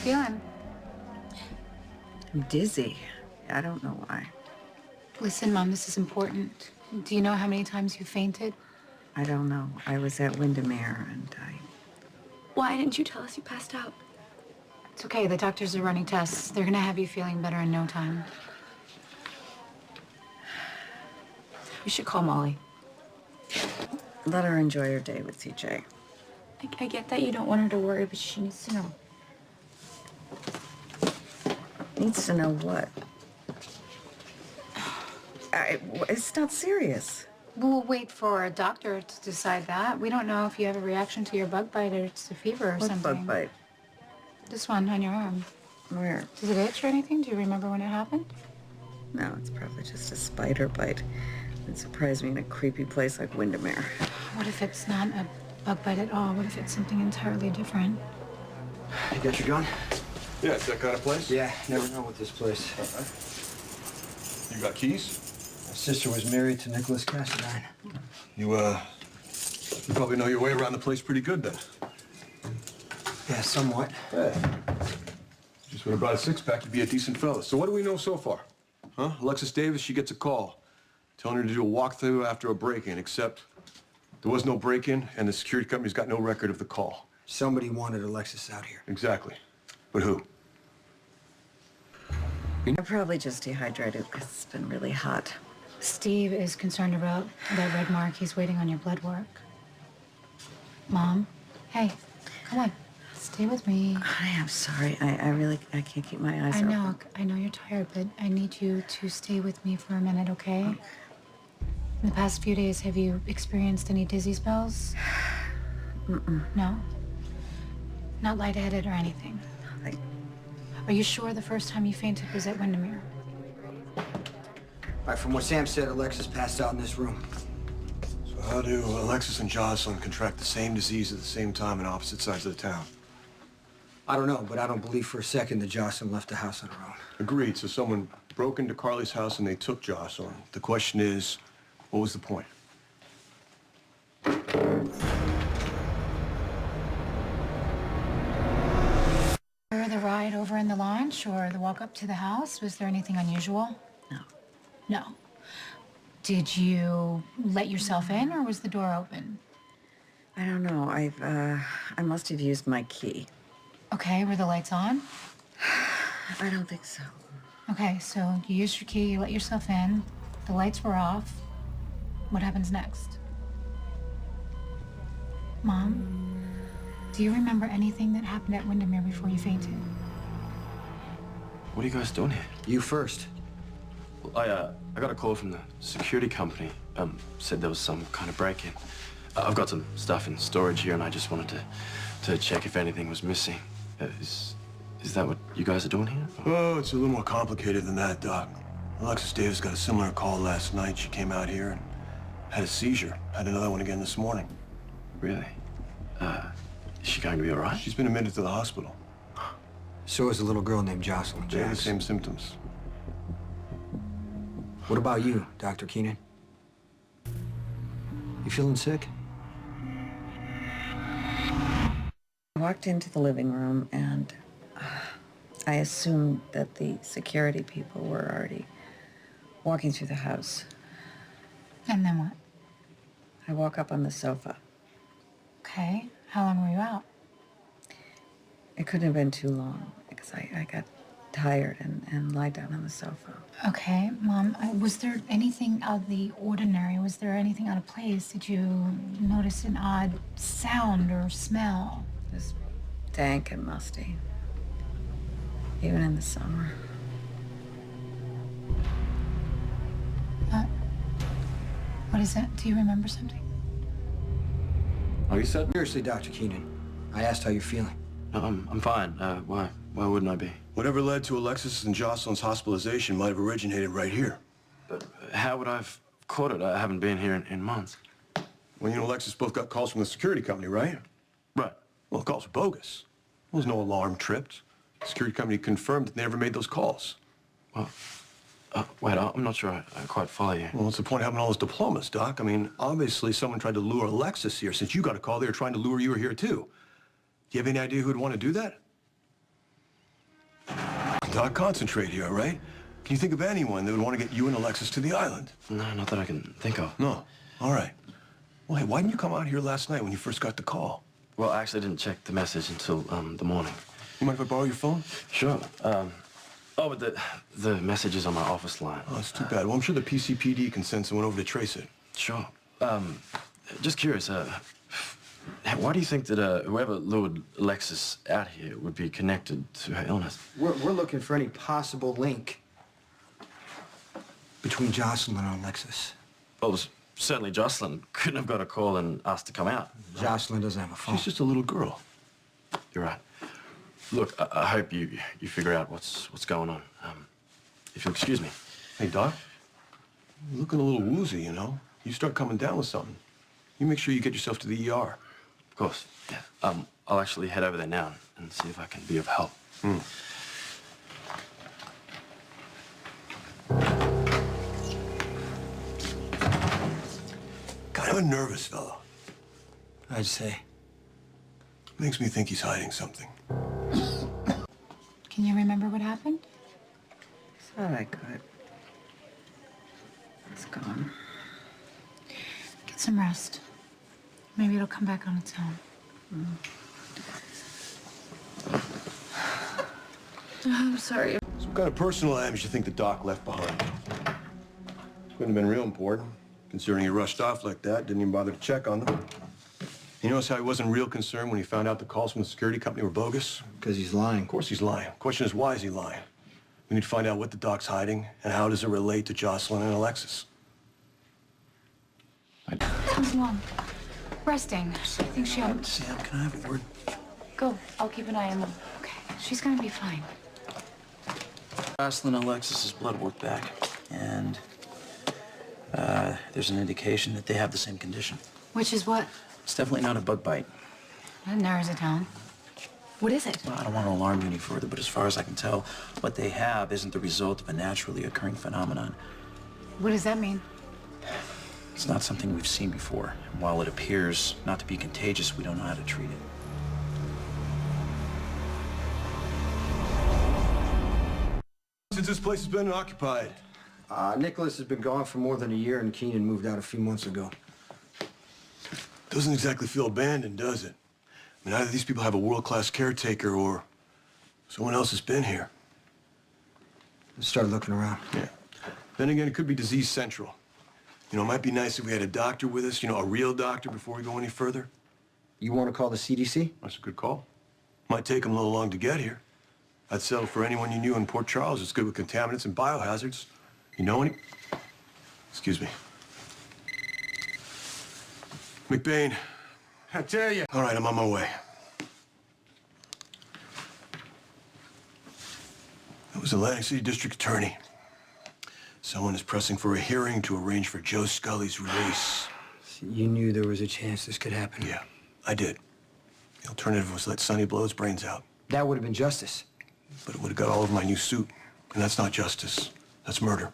feeling? I'm dizzy. I don't know why. Listen, Mom, this is important. Do you know how many times you fainted? I don't know. I was at Windermere and Why didn't you tell us you passed out? It's okay. The doctors are running tests. They're gonna have you feeling better in no time. You should call Molly. let her enjoy her day with CJ. I get that you don't want her to worry, but she needs to know. Needs to know what? It's not serious. We'll wait for a doctor to decide that. We don't know if you have a reaction to your bug bite or it's a fever or What something. bug bite? This one on your arm. Where? Does it itch or anything? Do you remember when it happened? No, it's probably just a spider bite. It surprised me in a creepy place like Windermere. What if it's not a bug bite at all? What if it's something entirely different? You got your gun? Yeah, it's that kind of place? Yeah, never know with this place. You got keys? My sister was married to Nicholas Cassadine. You probably know your way around the place pretty good then. Yeah, somewhat. Hey. Just would have brought a six-pack to be a decent fella. So what do we know so far? Huh? Alexis Davis, she gets a call telling her to do a walkthrough after a break-in, except there was no break-in and the security company's got no record of the call. Somebody wanted Alexis out here. Exactly. But who? I'm probably just dehydrated because it's been really hot. Steve is concerned about that red mark. He's waiting on your blood work. Mom, hey, come on. Stay with me. I am sorry. I can't keep my eyes open. I know you're tired, but I need you to stay with me for a minute, okay? In the past few days, have you experienced any dizzy spells? Mm-mm. No? Not lightheaded or anything? Are you sure the first time you fainted was at Windermere? Right, from what Sam said, Alexis passed out in this room. So how do Alexis and Jocelyn contract the same disease at the same time in opposite sides of the town? I don't know, but I don't believe for a second that Jocelyn left the house on her own. Agreed. So someone broke into Carly's house and they took Jocelyn. The question is, what was the point? The ride over in the launch or the walk up to the house? Was there anything unusual? No. No. Did you let yourself in or was the door open? I don't know. I must have used my key. Okay, were the lights on? I don't think so. Okay, so you used your key, you let yourself in, the lights were off. What happens next? Mom, do you remember anything that happened at Windermere before you fainted? What are you guys doing here? You first. Well, I got a call from the security company. Said there was some kind of break-in. I've got some stuff in storage here, and I just wanted to check if anything was missing. Is that what you guys are doing here? Oh, it's a little more complicated than that, Doc. Alexis Davis got a similar call last night. She came out here and had a seizure. Had another one again this morning. Really? Is she going to be all right? She's been admitted to the hospital. So is a little girl named Jocelyn. They have the Jax. same symptoms. What about you, Dr. Keenan? You feeling sick? I walked into the living room and I assumed that the security people were already walking through the house. And then what? I woke up on the sofa. Okay, how long were you out? It couldn't have been too long because I got tired and lied down on the sofa. Okay, Mom, was there anything out of the ordinary? Was there anything out of place? Did you notice an odd sound or smell? It was dank and musty, even in the summer. What is it? Do you remember something? Oh, you said? Seriously, Dr. Keenan. I asked how you're feeling. No, I'm fine. Why wouldn't I be? Whatever led to Alexis and Jocelyn's hospitalization might have originated right here. But how would I have caught it? I haven't been here in months. Well, you and Alexis both got calls from the security company, right? Right. Well, the calls were bogus. There was no alarm tripped. The security company confirmed that they never made those calls. Well, wait, I'm not sure I quite follow you. Well, what's the point of having all those diplomas, Doc? I mean, obviously someone tried to lure Alexis here. Since you got a call, they were trying to lure you here, too. Do you have any idea who'd want to do that? Doc, concentrate here, all right? Can you think of anyone that would want to get you and Alexis to the island? No, not that I can think of. No. All right. Well, hey, why didn't you come out here last night when you first got the call? Well, I actually didn't check the message until the morning. You mind if I borrow your phone? Sure. Oh, but the message is on my office line. Oh, it's too bad. Well, I'm sure the PCPD can send someone over to trace it. Sure. Just curious, why do you think that whoever lured Alexis out here would be connected to her illness? We're looking for any possible link between Jocelyn and Alexis. Well, certainly Jocelyn couldn't have got a call and asked to come out. Jocelyn doesn't have a phone. She's just a little girl. You're right. Look, I hope you figure out what's going on. If you'll excuse me. Hey, Doc. You're looking a little woozy, you know? You start coming down with something. You make sure you get yourself to the ER. Of course, yeah. I'll actually head over there now and see if I can be of help. Kind of a nervous fellow. I'd say. Makes me think he's hiding something. Can you remember what happened? Thought I could. It's gone. Get some rest. Maybe it'll come back on its own. I'm sorry. So what kind of personal items you think the doc left behind? Couldn't have been real important, considering he rushed off like that, didn't even bother to check on them. You notice how he wasn't real concerned when he found out the calls from the security company were bogus? Because he's lying. Of course he's lying. Question is, why is he lying? We need to find out what the doc's hiding and how does it relate to Jocelyn and Alexis. How's Mom? Resting. I think she'll... Sam, can I have a word? Go. I'll keep an eye on them. Okay, she's gonna be fine. Jocelyn and Alexis's blood work back, and there's an indication that they have the same condition. Which is what? It's definitely not a bug bite. That narrows it down. What is it? Well, I don't want to alarm you any further, but as far as I can tell, what they have isn't the result of a naturally occurring phenomenon. What does that mean? It's not something we've seen before. And while it appears not to be contagious, we don't know how to treat it. Since this place has been occupied, Nicholas has been gone for more than a year, and Keenan moved out a few months ago. doesn't exactly feel abandoned, does it? I mean, either these people have a world-class caretaker or someone else has been here. I started looking around. Yeah. Then again, it could be disease central. You know, it might be nice if we had a doctor with us, you know, a real doctor before we go any further. You want to call the CDC? That's a good call. Might take them a little long to get here. I'd settle for anyone you knew in Port Charles that's good with contaminants and biohazards. You know any? Excuse me. McBain. I tell you. All right, I'm on my way. That was Atlantic City District Attorney. Someone is pressing for a hearing to arrange for Joe Scully's release. You knew there was a chance this could happen. Yeah, I did. The alternative was let Sonny blow his brains out. That would have been justice. But it would have got all over my new suit. And that's not justice. That's murder.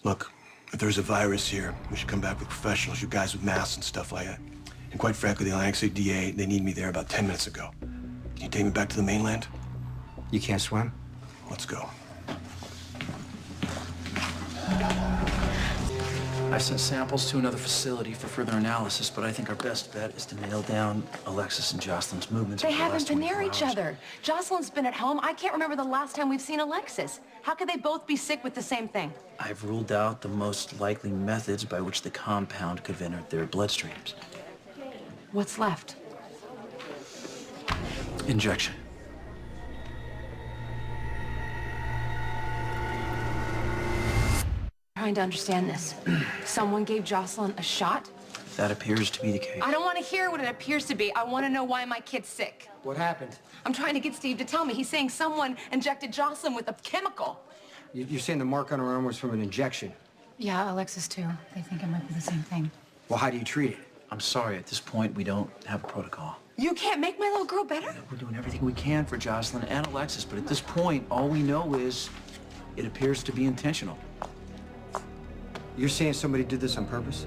Look, if there's a virus here, we should come back with professionals, you guys with masks and stuff like that. And quite frankly, the Atlantic City DA, they need me there about 10 minutes ago. Can you take me back to the mainland? You can't swim? Let's go. I've sent samples to another facility for further analysis, but I think our best bet is to nail down Alexis and Jocelyn's movements. They over the haven't last been near 24 each hours. other. Jocelyn's been at home. I can't remember the last time we've seen Alexis. How could they both be sick with the same thing? I've ruled out the most likely methods by which the compound could have entered their bloodstreams. What's left? Injection. Trying to understand this. Someone gave Jocelyn a shot? That appears to be the case. I don't want to hear what it appears to be. I want to know why my kid's sick. What happened? I'm trying to get Steve to tell me. He's saying someone injected Jocelyn with a chemical. You're saying the mark on her arm was from an injection? Yeah, Alexis too. They think it might be the same thing. Well, how do you treat it? I'm sorry, at this point, we don't have a protocol. You can't make my little girl better? We're doing everything we can for Jocelyn and Alexis, but at this point, all we know is it appears to be intentional. You're saying somebody did this on purpose?